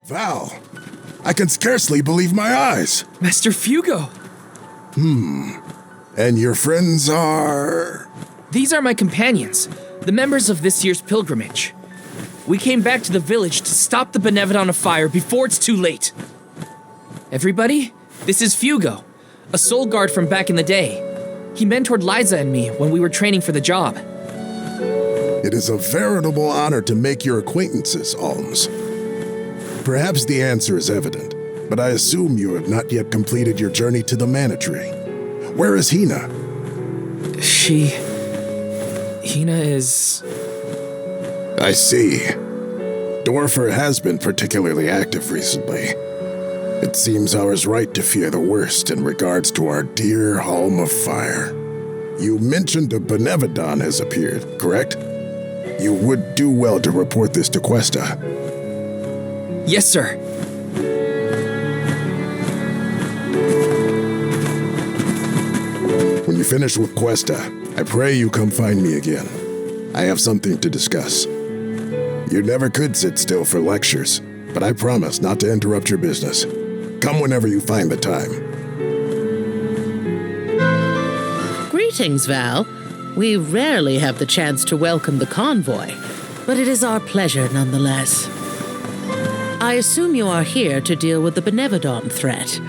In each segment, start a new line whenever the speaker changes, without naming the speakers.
Val, I can scarcely believe my eyes.
Master Fugo!
And your friends are...
These are my companions, the members of this year's pilgrimage. We came back to the village to stop the Benevodon Fire before it's too late. Everybody, this is Fugo, a soul guard from back in the day. He mentored Liza and me when we were training for the job.
It is a veritable honor to make your acquaintances, Alms. Perhaps the answer is evident, but I assume you have not yet completed your journey to the Mana Tree. Where is Hina?
Hina is...
I see. Dorfer has been particularly active recently. It seems I was right to fear the worst in regards to our dear Home of Fire. You mentioned a Benevodon has appeared, correct? You would do well to report this to Questa.
Yes, sir.
When you finish with Questa, I pray you come find me again. I have something to discuss. You never could sit still for lectures, but I promise not to interrupt your business. Come whenever you find the time.
Greetings, Val. We rarely have the chance to welcome the convoy, but it is our pleasure nonetheless. I assume you are here to deal with the Benevodon threat.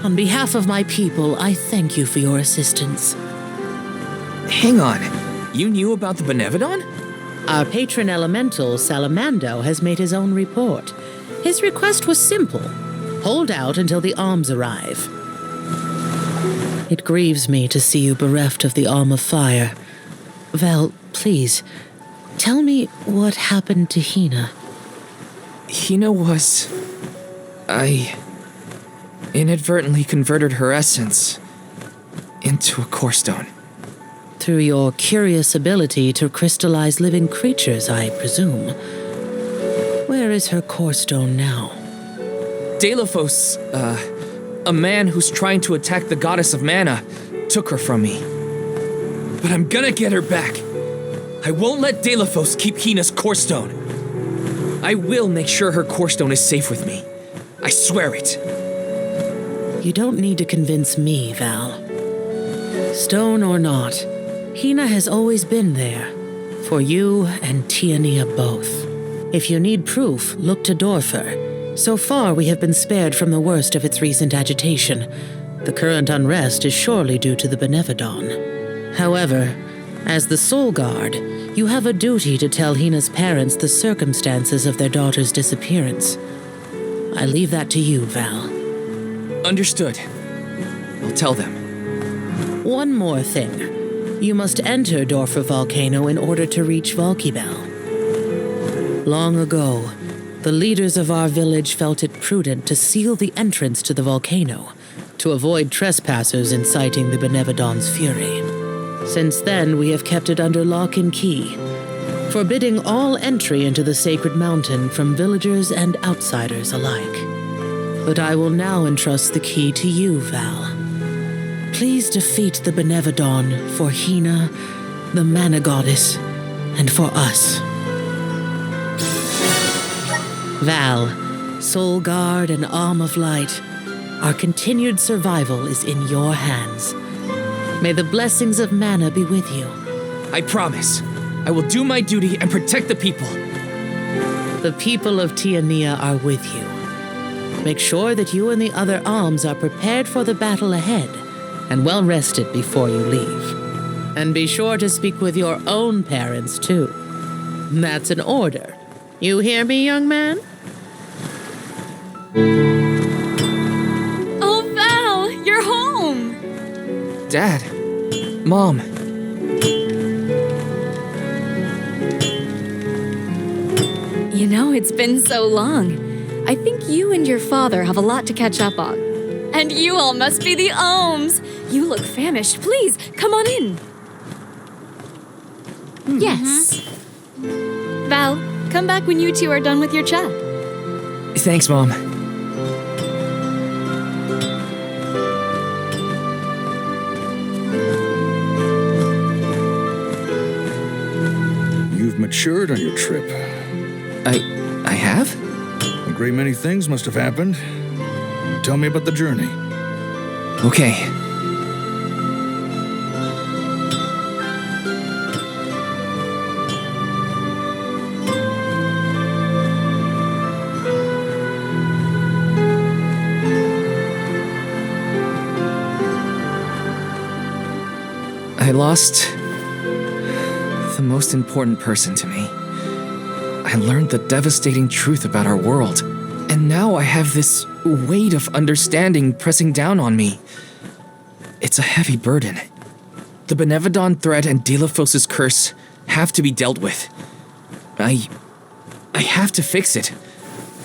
On behalf of my people, I thank you for your assistance.
Hang on, you knew about the Benevodon?
Our patron elemental, Salamando, has made his own report. His request was simple. Hold out until the alms arrive. It grieves me to see you bereft of the Arm of Fire. Val, please, tell me what happened to Hina.
Hina was... I inadvertently converted her essence into a core stone.
Through your curious ability to crystallize living creatures, I presume. Where is her core stone now?
Deilophos, a man who's trying to attack the goddess of mana, took her from me. But I'm gonna get her back. I won't let Deilophos keep Hina's core stone. I will make sure her core stone is safe with me. I swear it.
You don't need to convince me, Val. Stone or not, Hina has always been there. For you and Tiania both. If you need proof, look to Dorfer. So far, we have been spared from the worst of its recent agitation. The current unrest is surely due to the Benevodon. However, as the Soul Guard, you have a duty to tell Hina's parents the circumstances of their daughter's disappearance. I leave that to you, Val.
Understood. I'll tell them.
One more thing. You must enter Dorfer Volcano in order to reach Valkibel. Long ago, the leaders of our village felt it prudent to seal the entrance to the volcano to avoid trespassers inciting the Benevodon's fury. Since then, we have kept it under lock and key, forbidding all entry into the sacred mountain from villagers and outsiders alike. But I will now entrust the key to you, Val. Please defeat the Benevodon for Hina, the Mana Goddess, and for us. Val, Soul Guard and Arm of Light, our continued survival is in your hands. May the blessings of Mana be with you.
I promise. I will do my duty and protect the people.
The people of Tiania are with you. Make sure that you and the other alms are prepared for the battle ahead and well rested before you leave. And be sure to speak with your own parents, too. That's an order. You hear me, young man?
Oh, Val, you're home!
Dad. Mom.
You know, it's been so long. I think you and your father have a lot to catch up on. And you all must be the Ohms. You look famished. Please, come on in. Yes. Val, come back when you two are done with your chat.
Thanks, Mom.
You've matured on your trip.
I have?
great many things must have happened. Tell me about the journey.
Okay. I lost the most important person to me. I learned the devastating truth about our world, and now I have this weight of understanding pressing down on me. It's a heavy burden. The Benevodon threat and Delphos' curse have to be dealt with. I have to fix it.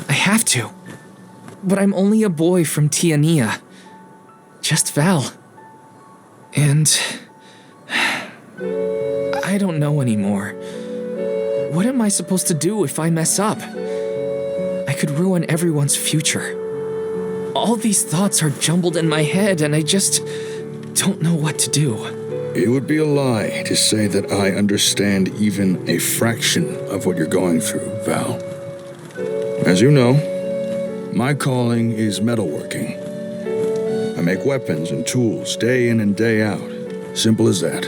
I have to. But I'm only a boy from Tiania. Just Val. And I don't know anymore. What am I supposed to do if I mess up? I could ruin everyone's future. All these thoughts are jumbled in my head, and I just don't know what to do.
It would be a lie to say that I understand even a fraction of what you're going through, Val. As you know, my calling is metalworking. I make weapons and tools day in and day out. Simple as that.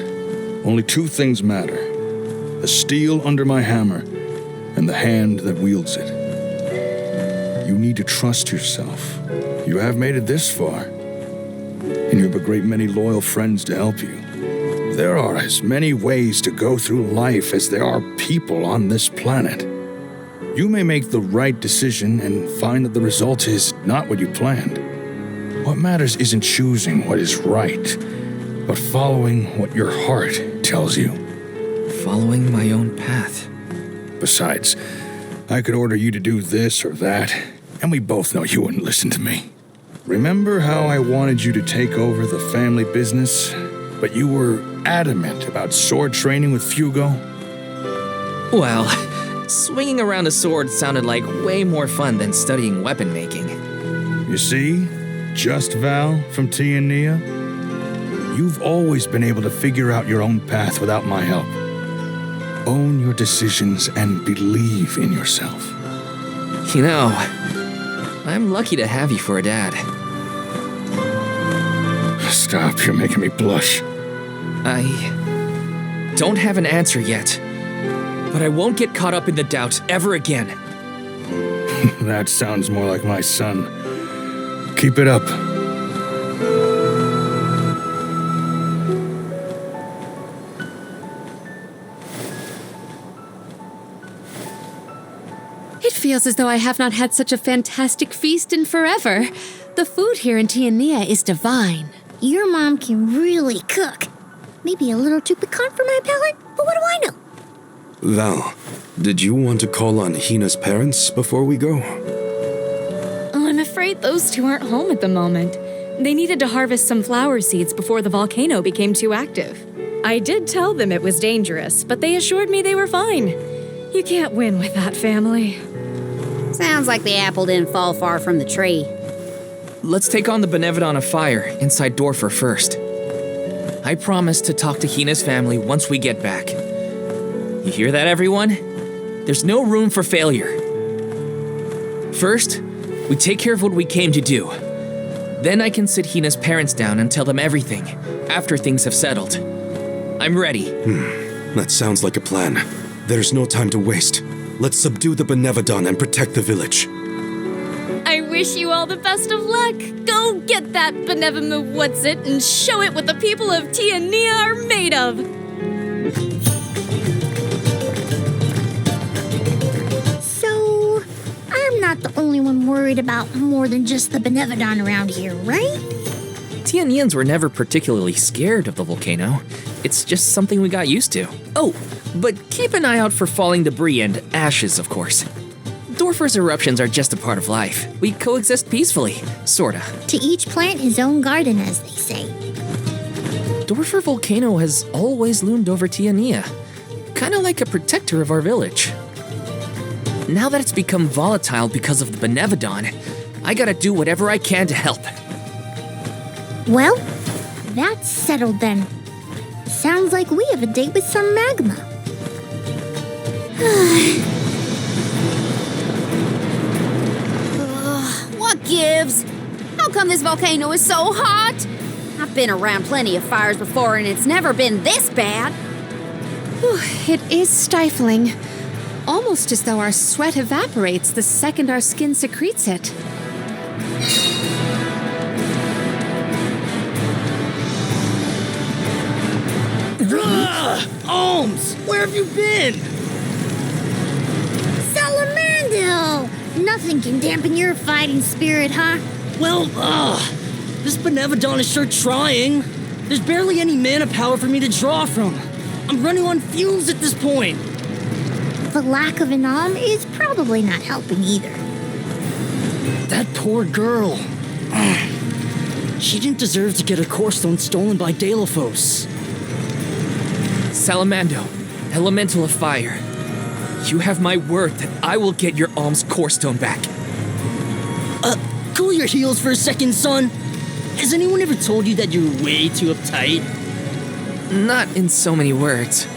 Only two things matter: the steel under my hammer and the hand that wields it. You need to trust yourself. You have made it this far, and you have a great many loyal friends to help you. There are as many ways to go through life as there are people on this planet. You may make the right decision and find that the result is not what you planned. What matters isn't choosing what is right, but following what your heart tells you.
Following my own path.
Besides, I could order you to do this or that, and we both know you wouldn't listen to me. Remember how I wanted you to take over the family business, but you were adamant about sword training with Fugo?
Well, swinging around a sword sounded like way more fun than studying weapon making.
You see, Just Val from Tiania, you've always been able to figure out your own path without my help. Own your decisions and believe in yourself.
You know, I'm lucky to have you for a dad.
Stop, you're making me blush.
I don't have an answer yet, but I won't get caught up in the doubt ever again.
That sounds more like my son. Keep it up.
It feels as though I have not had such a fantastic feast in forever. The food here in Tiania is divine.
Your mom can really cook. Maybe a little too piquant for my palate, but what do I know?
Val, did you want to call on Hina's parents before we go?
Oh, I'm afraid those two aren't home at the moment. They needed to harvest some flower seeds before the volcano became too active. I did tell them it was dangerous, but they assured me they were fine. You can't win with that family.
Sounds like the apple didn't fall far from the tree.
Let's take on the Benevodon of Fire inside Dorfer first. I promise to talk to Hina's family once we get back. You hear that, everyone? There's no room for failure. First, we take care of what we came to do. Then I can sit Hina's parents down and tell them everything, after things have settled. I'm ready.
That sounds like a plan. There's no time to waste. Let's subdue the Benevodon and protect the village.
I wish you all the best of luck. Go get that benevolent what's-it and show it what the people of Tiania are made of.
So, I'm not the only one worried about more than just the Benevodon around here, right?
Tianians were never particularly scared of the volcano. It's just something we got used to. Oh, but keep an eye out for falling debris and ashes, of course. Dorfer's eruptions are just a part of life. We coexist peacefully, sorta.
To each plant his own garden, as they say.
Dorfer Volcano has always loomed over Tiania, kinda like a protector of our village. Now that it's become volatile because of the Benevodon, I gotta do whatever I can to help.
Well, that's settled then. Sounds like we have a date with some magma.
gives? How come this volcano is so hot? I've been around plenty of fires before and it's never been this bad.
It is stifling. Almost as though our sweat evaporates the second our skin secretes it.
Ohms! Where have you been?
Salamando! Nothing can dampen your fighting spirit, huh?
Well, this Benevodon is sure trying. There's barely any mana power for me to draw from. I'm running on fumes at this point.
The lack of an arm is probably not helping either.
That poor girl. She didn't deserve to get her core stone stolen by Deilophos.
Salamando, elemental of fire. You have my word that I will get your alms core stone back.
Cool your heels for a second, son. Has anyone ever told you that you're way too uptight?
Not in so many words.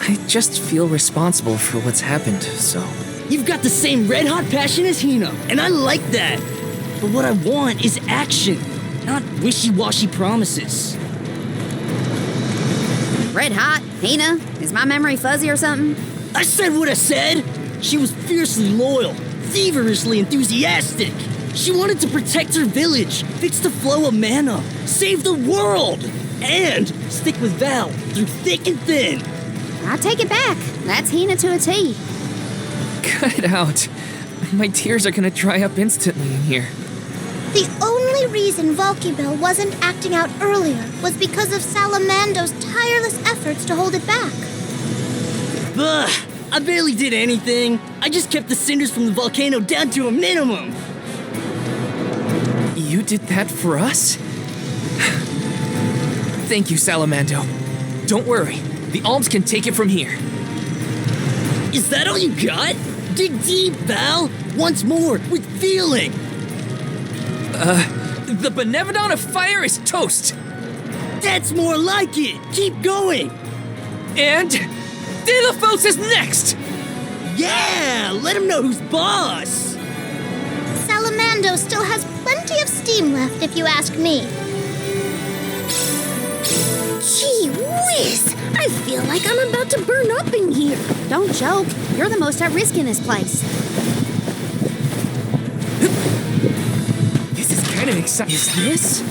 I just feel responsible for what's happened, so...
You've got the same red-hot passion as Hina, and I like that. But what I want is action, not wishy-washy promises.
Red hot? Hina? Is my memory fuzzy or something?
I said what I said! She was fiercely loyal, feverishly enthusiastic. She wanted to protect her village, fix the flow of mana, save the world, and stick with Val through thick and thin.
I take it back. That's Hina to a T.
Cut it out. My tears are gonna dry up instantly in here.
The only reason Volkibel wasn't acting out earlier was because of Salamando's tireless efforts to hold it back.
Ugh, I barely did anything. I just kept the cinders from the volcano down to a minimum.
You did that for us? Thank you, Salamando. Don't worry. The alms can take it from here.
Is that all you got? Dig deep, Val. Once more, with feeling.
The Benevodon of Fire is toast.
That's more like it. Keep going.
And Deilophos is next.
Yeah, let him know who's boss.
Salamando still has plenty of steam left, if you ask me. Gee whiz! I feel like I'm about to burn up in here.
Don't joke. You're the most at risk in this place.
This is kind of exciting. Is this?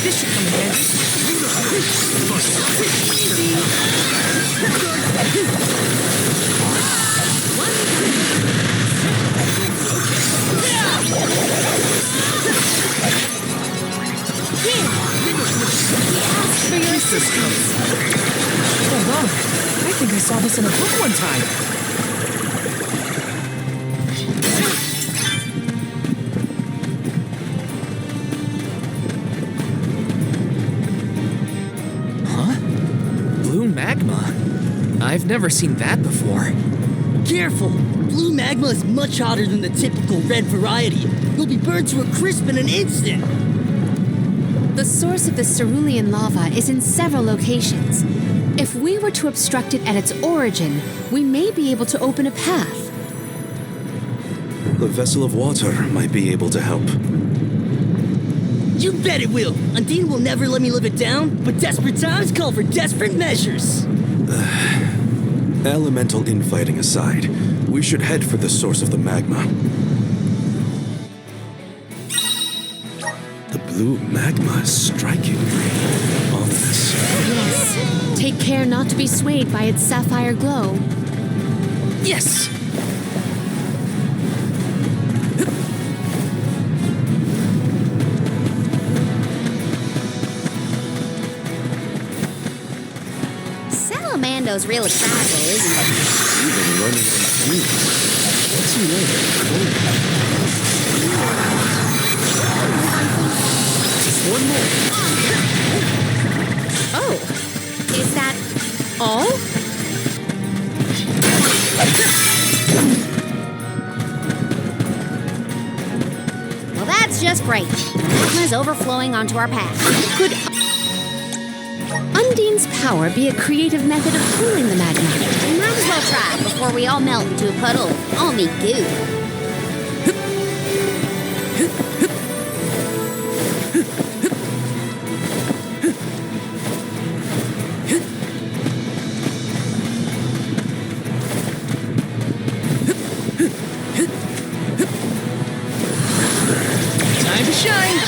This should come in handy. For your assistance. Hold on. I think I saw this in a book one time. Huh? Blue magma? I've never seen that before.
Careful! Blue magma is much hotter than the typical red variety. You'll be burned to a crisp in an instant.
The source of the cerulean lava is in several locations. If we were to obstruct it at its origin, we may be able to open a path.
The vessel of water might be able to help.
You bet it will. Undine will never let me live it down, but desperate times call for desperate measures.
Elemental infighting aside, we should head for the source of the magma. The blue magma is strikingly ominous.
Yes. Take care not to be swayed by its sapphire glow.
Yes!
Salamando's real excitable, isn't it?
Even running on fumes. What's he like?
Just one more.
Oh, is that all?
Well, that's just great. Magma's overflowing onto our path.
Could Undine's power be a creative method of cooling the magma?
We might as well try before before we all melt into a puddle of almy goo.
Time to shine!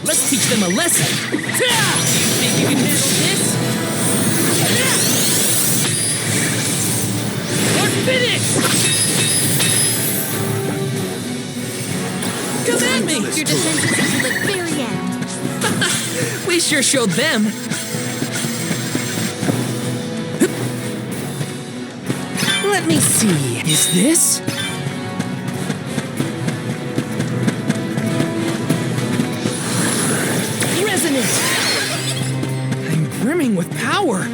Let's teach them a lesson! Think you can handle this? Or finish! Come at me!
Your defenses until the very end.
We sure showed them. Let me see. Is this? Resonant! I'm brimming with power.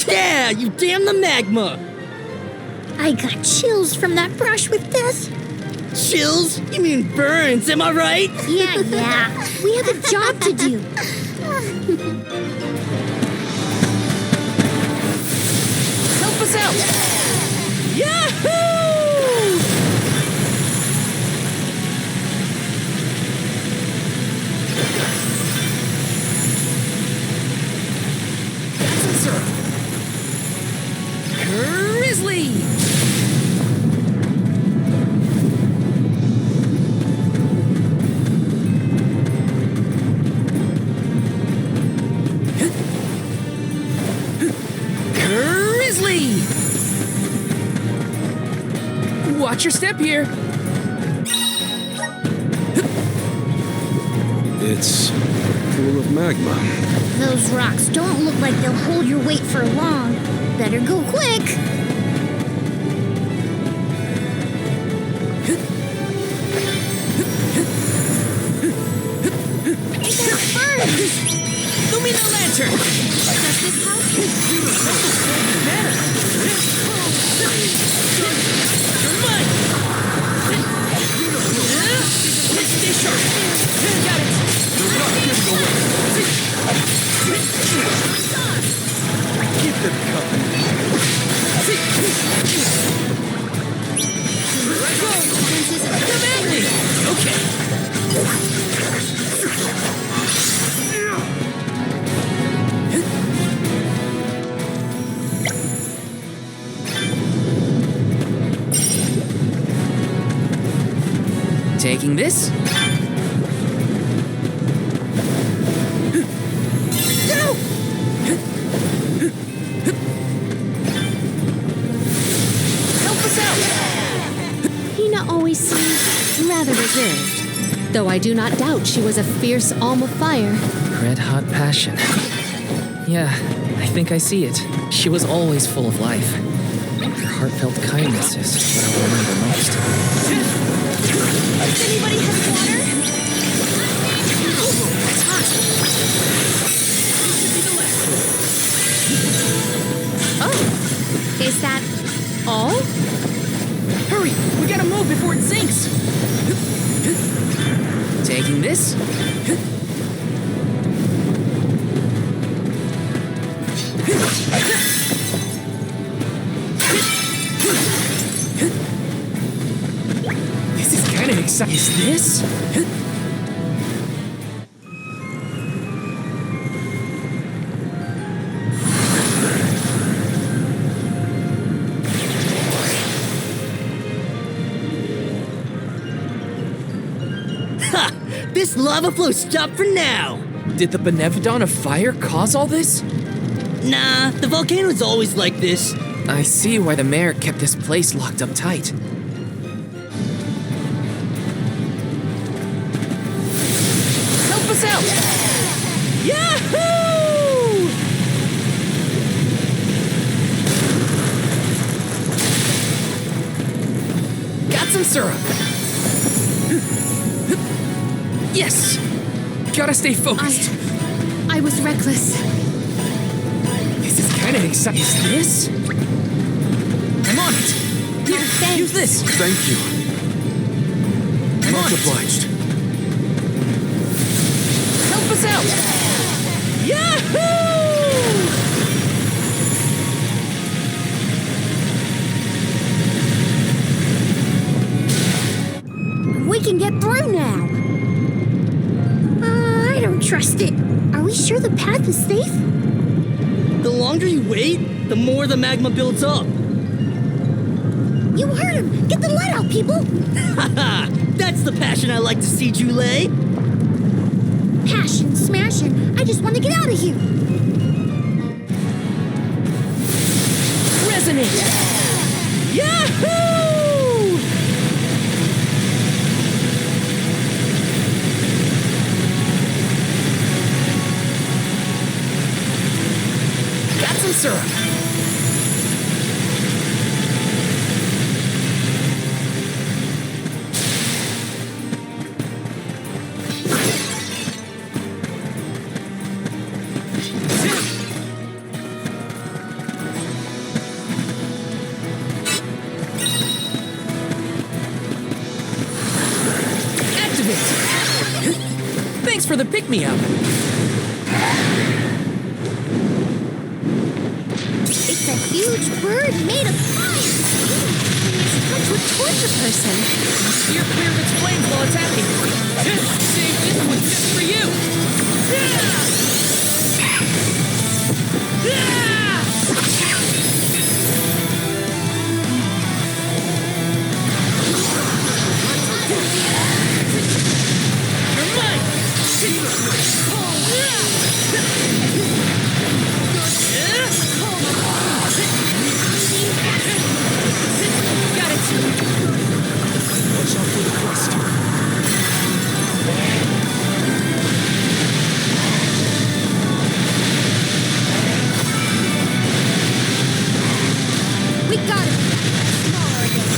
Yeah, you damn the magma!
I got chills from that brush with this.
Chills? You mean burns, am I right?
Yeah. We have a job to do.
Help us out!
Yahoo!
Grizzly! Grizzly! Watch your step here.
It's full of magma.
Those rocks don't look like they'll hold your weight for long. Better go quick. I got a burn.
Lumina Lantern!
Does this
Mine! Stay sharp! Got it! Keep them coming. Come at me! Okay. Taking this. Go! Help us out!
Hina always seemed rather reserved, though I do not doubt she was a fierce alm of fire.
Red hot passion. Yeah, I think I see it. She was always full of life. Her heartfelt kindness is what I will remember most.
Anybody have water?
It's hot! This should be the last.
Oh, is that all?
Hurry! We gotta move before it sinks! Taking this. This is kinda exciting. Is this?
Ha! This lava flow stopped for now!
Did the Benevodon of Fire cause all this?
Nah, the volcano's always like this.
I see why the mayor kept this place locked up tight. Help us out!
Yahoo!
Got some syrup. Yes! Gotta stay focused.
I was reckless.
This is exciting. Is this? I'm on it. Here,
thanks.
use this.
Thank you.
I'm on
Much
it.
obliged.
Help us out. Yahoo!
We can get through now. I don't trust it. Are we sure the path is safe?
The longer you wait, the more the magma builds up.
You heard him. Get the lead out, people.
Haha! That's the passion I like to see, Jule.
Passion, smashing. I just want to get out of here.
Resonate.
Yahoo!
Got some syrup. Activate. Thanks for the pick-me-up.
It's a huge bird made of fire. It's hard to torch a person.
Steer clear of its flames while attacking. Save this one just for you. You're mine. Got it.
Watch out for the crust.
We got it. Smaller again.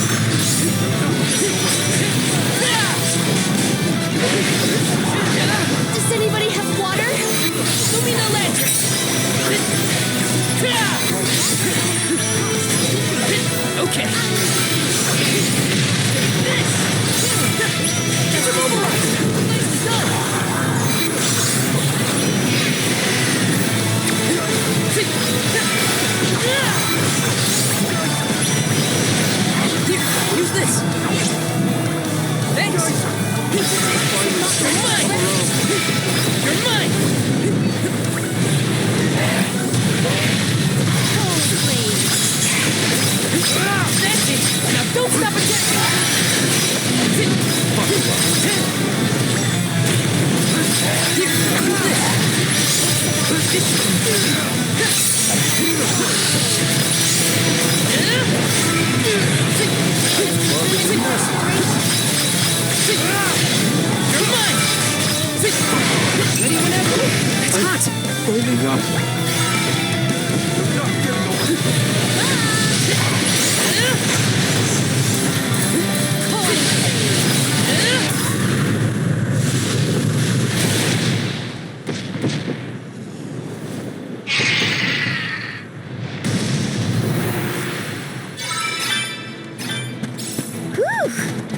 Does anybody have water?
Lumina Lantern. Okay. Get your mobilize. Blaze done. Here, use this. Thanks. You're mine. You're mine. That's it. Now don't stop attacking. Here, use this. You're mine. Ready whenever. It's hot.
Burning up.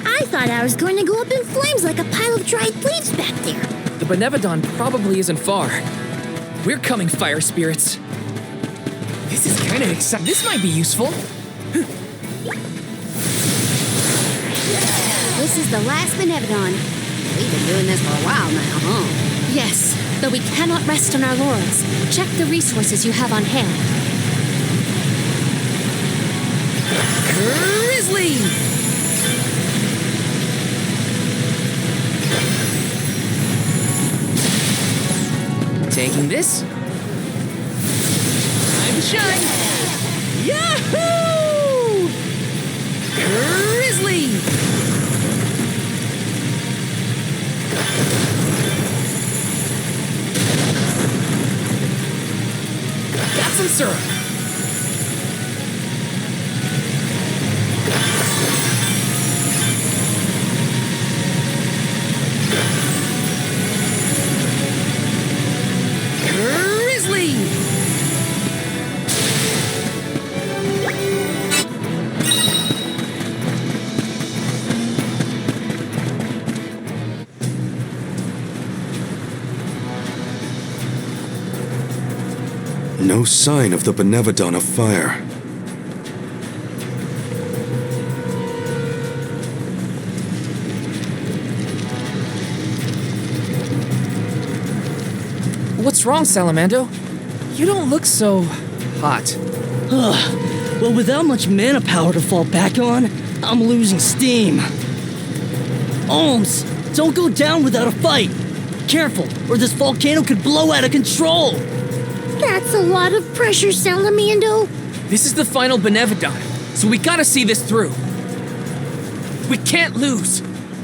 I thought I was going to go up in flames like a pile of dried leaves back there.
The Benevodon probably isn't far. We're coming, fire spirits. This is kind of exciting. This might be useful.
This is the last Benevodon. We've been doing this for a while now, huh?
Yes, though we cannot rest on our laurels. Check the resources you have on hand.
Grizzly! Taking this. Time to shine. Yahoo! Grizzly! Got some syrup. Grizzly!
No sign of the Benevodon of Fire.
What's wrong, Salamando? You don't look so hot.
Well, without much mana power to fall back on, I'm losing steam. Alms, don't go down without a fight. Careful, or this volcano could blow out of control.
That's a lot of pressure, Salamando.
This is the final Benevodon, so we gotta see this through. We can't lose.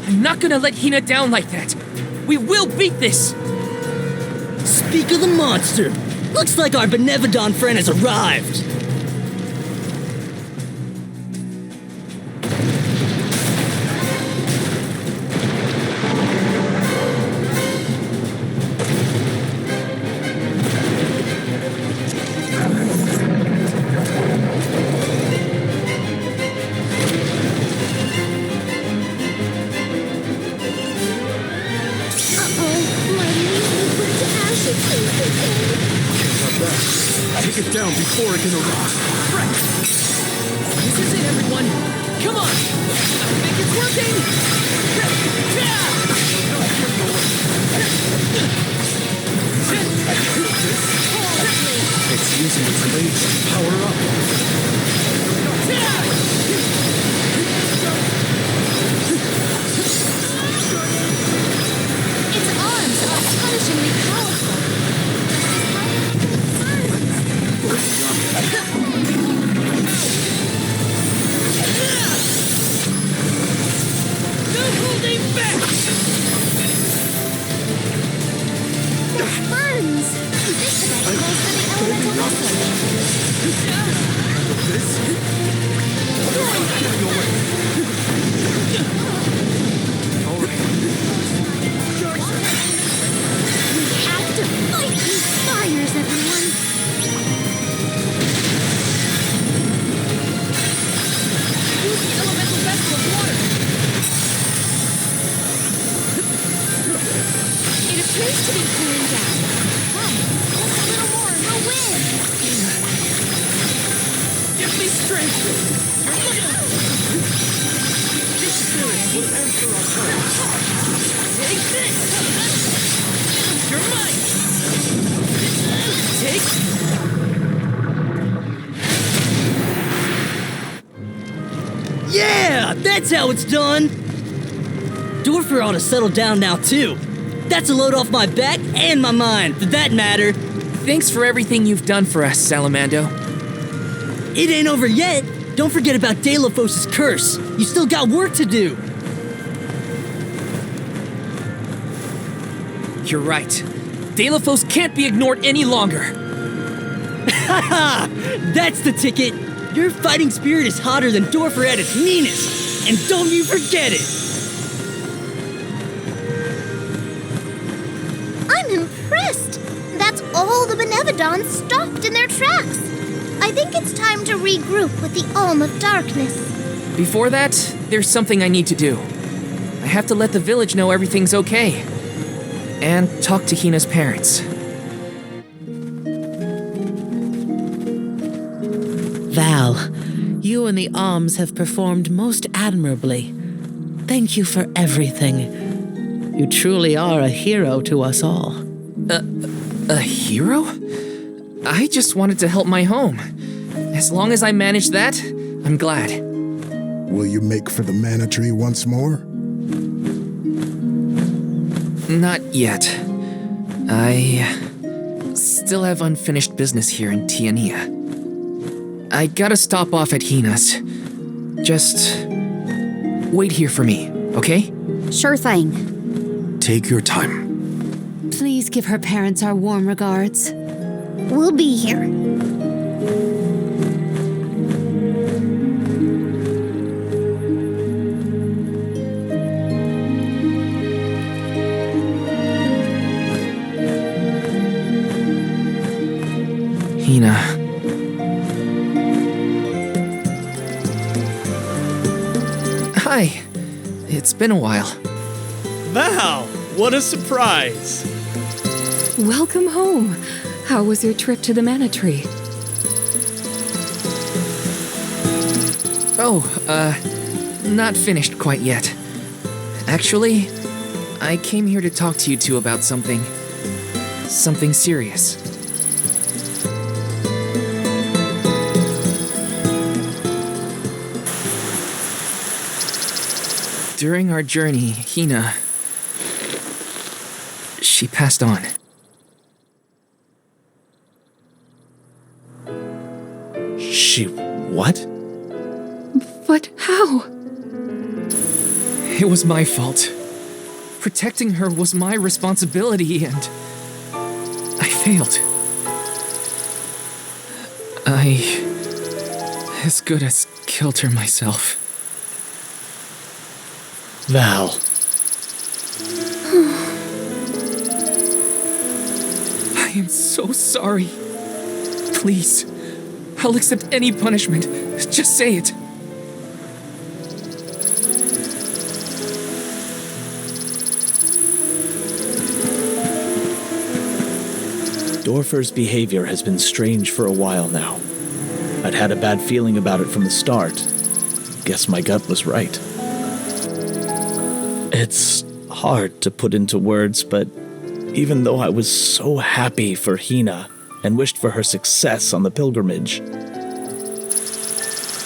I'm not gonna let Hina down like that. We will beat this.
Speak of the monster. Looks like our Benevodon friend has arrived.
Take it down before it can erupt.
This is it, everyone. Come on. I think it's working.
It's using its rage to power up.
Its arms are astonishingly powerful.
No holding back.
The funds! This event calls for the elemental We have to fight these fires, everyone!
Use the elemental vessel of water.
It appears to be cooling down. Come, just a little more and we'll win!
Give me strength. This spirit will answer our prayers. Take this. You're mine. Take.
Yeah, that's how it's done. Dorfer ought to settle down now too. That's a load off my back and my mind, for that matter.
Thanks for everything you've done for us, Salamando.
It ain't over yet. Don't forget about Delphos' curse. You still got work to do.
You're right. Delphos can't be ignored any longer.
Haha! That's the ticket. Your fighting spirit is hotter than Dorfer at its meanest. And don't you forget it.
I'm impressed! That's all the Benevodons stopped in their tracks! I think it's time to regroup with the Alm of Darkness.
Before that, there's something I need to do. I have to let the village know everything's okay. And talk to Hina's parents.
Val, you and the Alms have performed most admirably. Thank you for everything. You truly are a hero to us all.
A hero? I just wanted to help my home. As long as I manage that, I'm glad.
Will you make for the mana tree once more?
Not yet. I still have unfinished business here in Tiania. I gotta stop off at Hina's. Just wait here for me, okay?
Sure thing.
Take your time.
Please give her parents our warm regards.
We'll be here.
Hina. Hi. It's been a while.
Val, what a surprise.
Welcome home.
How was your trip to the Mana Tree?
Not finished quite yet. Actually, I came here to talk to you two about something. Something serious. During our journey, Hina... she passed on.
She... what?
But how?
It was my fault. Protecting her was my responsibility, and... I failed. I... as good as killed her myself.
Val.
I am so sorry. Please, I'll accept any punishment. Just say it.
Dorfer's behavior has been strange for a while now. I'd had a bad feeling about it from the start. Guess my gut was right. It's hard to put into words, but even though I was so happy for Hina and wished for her success on the pilgrimage,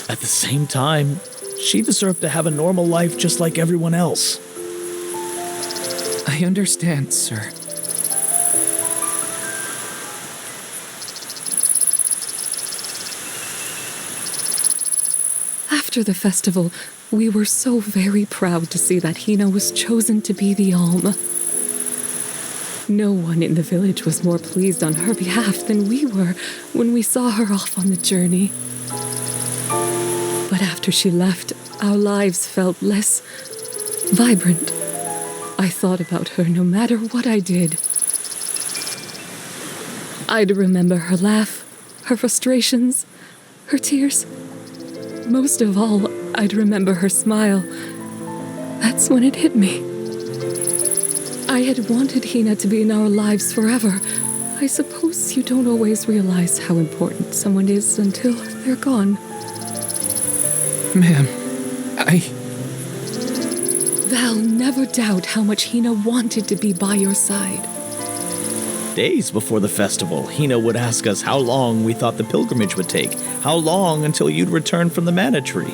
at the same time, she deserved to have a normal life just like everyone else.
I understand, sir.
After the festival, we were so very proud to see that Hina was chosen to be the Alm. No one in the village was more pleased on her behalf than we were when we saw her off on the journey. But after she left, our lives felt less vibrant. I thought about her no matter what I did. I'd remember her laugh, her frustrations, her tears. Most of all, I'd remember her smile. That's when it hit me. I had wanted Hina to be in our lives forever. I suppose you don't always realize how important someone is until they're gone.
Ma'am,
Val, never doubt how much Hina wanted to be by your side.
Days before the festival, Hina would ask us how long we thought the pilgrimage would take, how long until you'd return from the Mana Tree.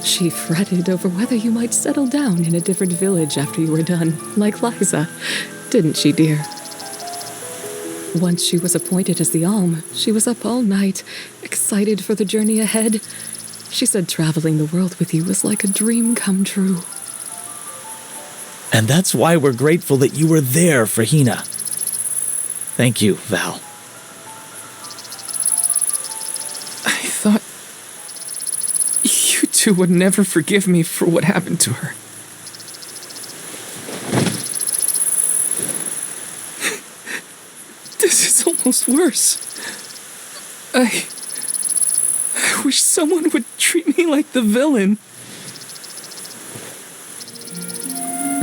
She fretted over whether you might settle down in a different village after you were done, like Liza, didn't she, dear? Once she was appointed as the Alm, she was up all night, excited for the journey ahead. She said traveling the world with you was like a dream come true.
And that's why we're grateful that you were there for Hina. Thank you, Val.
I thought you two would never forgive me for what happened to her. This is almost worse. I wish someone would treat me like the villain.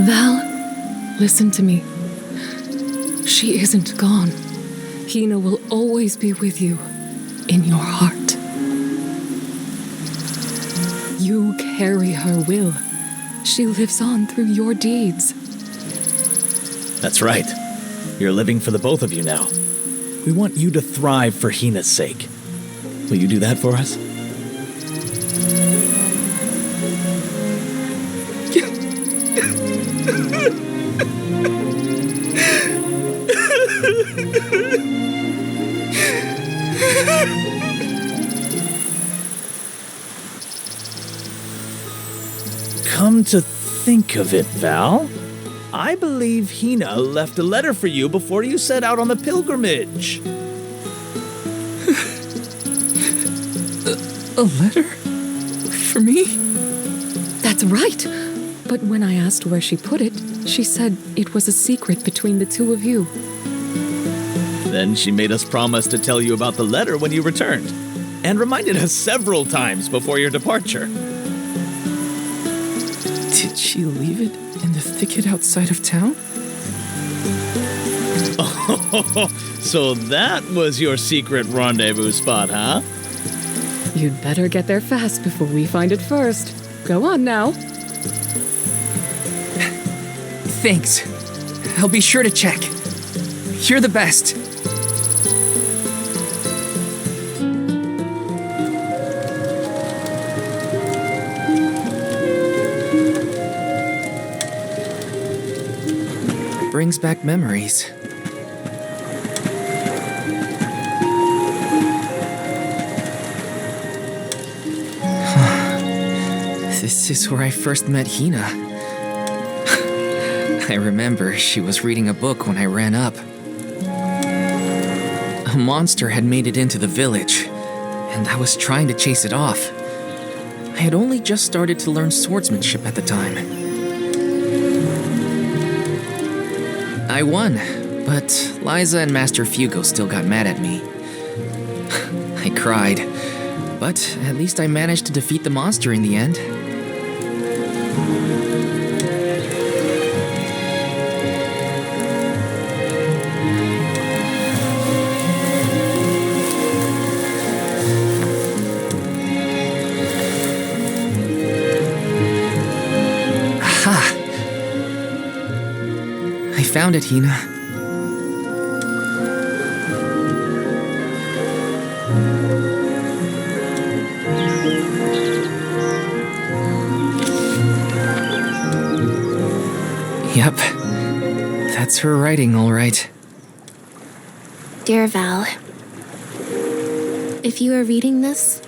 Val, listen to me. She isn't gone. Hina will always be with you, in your heart. You carry her will. She lives on through your deeds.
That's right. You're living for the both of you now. We want you to thrive for Hina's sake. Will you do that for us? Come to think of it, Val, I believe Hina left a letter for you before you set out on the pilgrimage.
A letter? For me?
That's right. But when I asked where she put it, she said it was a secret between the two of you.
Then she made us promise to tell you about the letter when you returned, and reminded us several times before your departure.
Did she leave it in the thicket outside of town?
So that was your secret rendezvous spot, huh?
You'd better get there fast before we find it first. Go on now.
Thanks. I'll be sure to check. You're the best. Brings back memories. This is where I first met Hina. I remember she was reading a book when I ran up. A monster had made it into the village, and I was trying to chase it off. I had only just started to learn swordsmanship at the time. I won, but Liza and Master Fugo still got mad at me. I cried, but at least I managed to defeat the monster in the end. Aha! I found it, Hina. Yep. That's her writing, all right.
Dear Val, if you are reading this,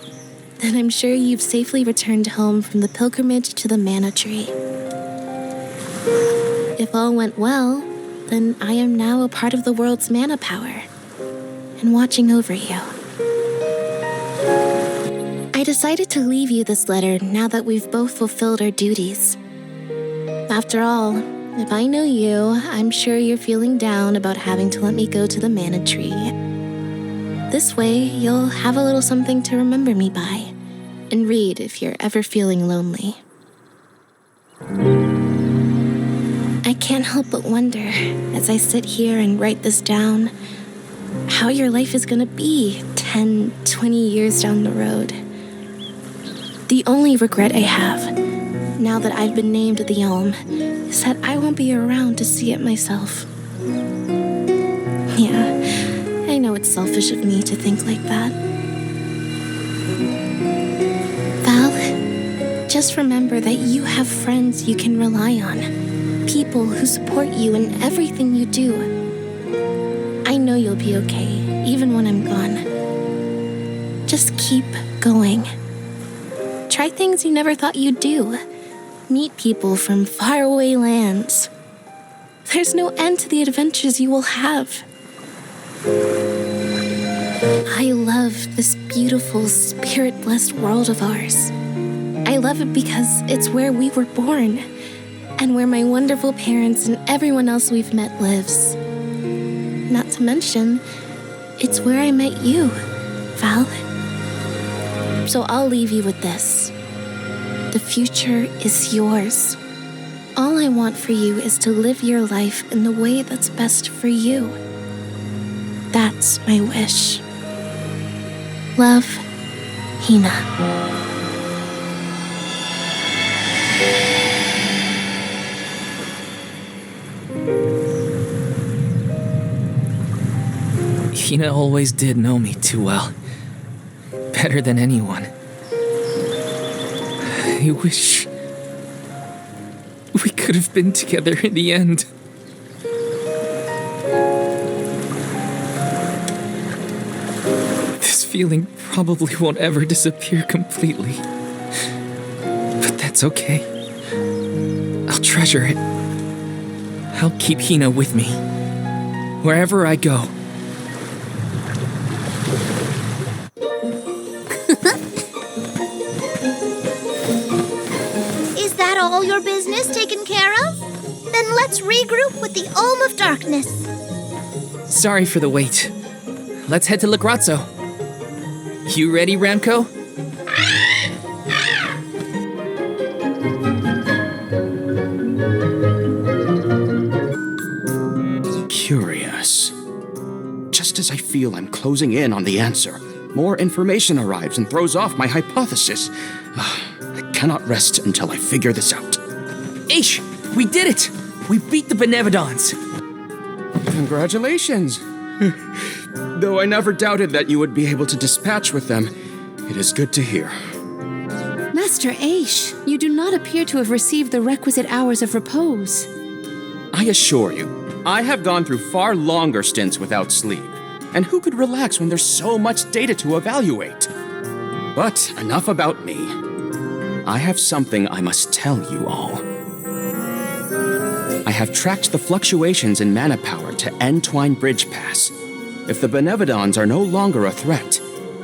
then I'm sure you've safely returned home from the pilgrimage to the Mana Tree. If all went well, then I am now a part of the world's mana power and watching over you. I decided to leave you this letter now that we've both fulfilled our duties. After all, if I know you, I'm sure you're feeling down about having to let me go to the Mana Tree. This way, you'll have a little something to remember me by, and read if you're ever feeling lonely. I can't help but wonder, as I sit here and write this down, how your life is gonna be 10, 20 years down the road. The only regret I have, now that I've been named the Elm, is that I won't be around to see it myself. Yeah, I know it's selfish of me to think like that. Val, just remember that you have friends you can rely on. People who support you in everything you do. I know you'll be okay, even when I'm gone. Just keep going. Try things you never thought you'd do. Meet people from faraway lands. There's no end to the adventures you will have. I love this beautiful, spirit-blessed world of ours. I love it because it's where we were born, and where my wonderful parents and everyone else we've met lives. Not to mention, it's where I met you, Val. So I'll leave you with this. The future is yours. All I want for you is to live your life in the way that's best for you. That's my wish. Love, Hina.
Hina always did know me too well. Better than anyone. I wish we could have been together in the end. This feeling probably won't ever disappear completely. But that's okay. I'll treasure it. I'll keep Hina with me. Wherever I go.
All your business taken care of? Then let's regroup with the Olm of Darkness.
Sorry for the wait. Let's head to Lagrazzo. You ready, Ramco?
Curious.
feel I'm closing in on the answer, more information arrives and throws off my hypothesis. I cannot rest until I figure this out.
Aish, we did it! We beat the Benevodons!
Congratulations! Though I never doubted that you would be able to dispatch with them, it is good to hear.
Master Aish, you do not appear to have received the requisite hours of repose.
I assure you, I have gone through far longer stints without sleep. And who could relax when there's so much data to evaluate? But enough about me. I have something I must tell you all. I have tracked the fluctuations in mana power to Entwine Bridge Pass. If the Benevodons are no longer a threat,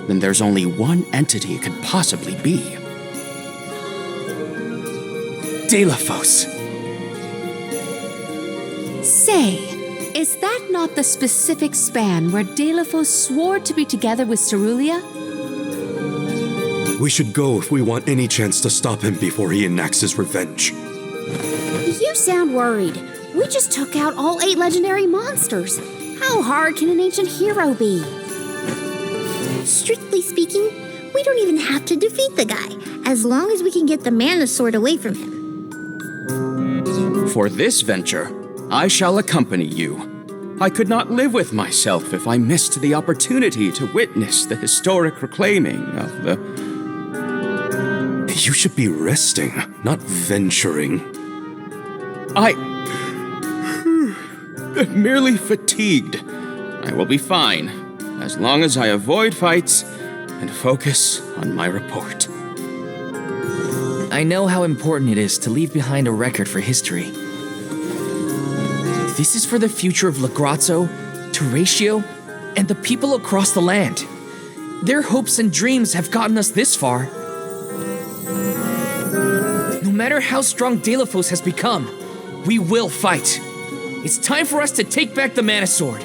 then there's only one entity it could possibly be.
Deilophos.
Say, is that not the specific span where Deilophos swore to be together with Cerulia?
We should go if we want any chance to stop him before he enacts his revenge.
You sound worried. We just took out all 8 legendary monsters. How hard can an ancient hero be?
Strictly speaking, we don't even have to defeat the guy, as long as we can get the mana sword away from him.
For this venture, I shall accompany you. I could not live with myself if I missed the opportunity to witness the historic reclaiming of the...
You should be resting, not venturing.
I'm merely fatigued. I will be fine, as long as I avoid fights and focus on my report.
I know how important it is to leave behind a record for history. This is for the future of Lagrazzo, Teratio, and the people across the land. Their hopes and dreams have gotten us this far. No matter how strong Deilophos has become, we will fight. It's time for us to take back the Mana Sword.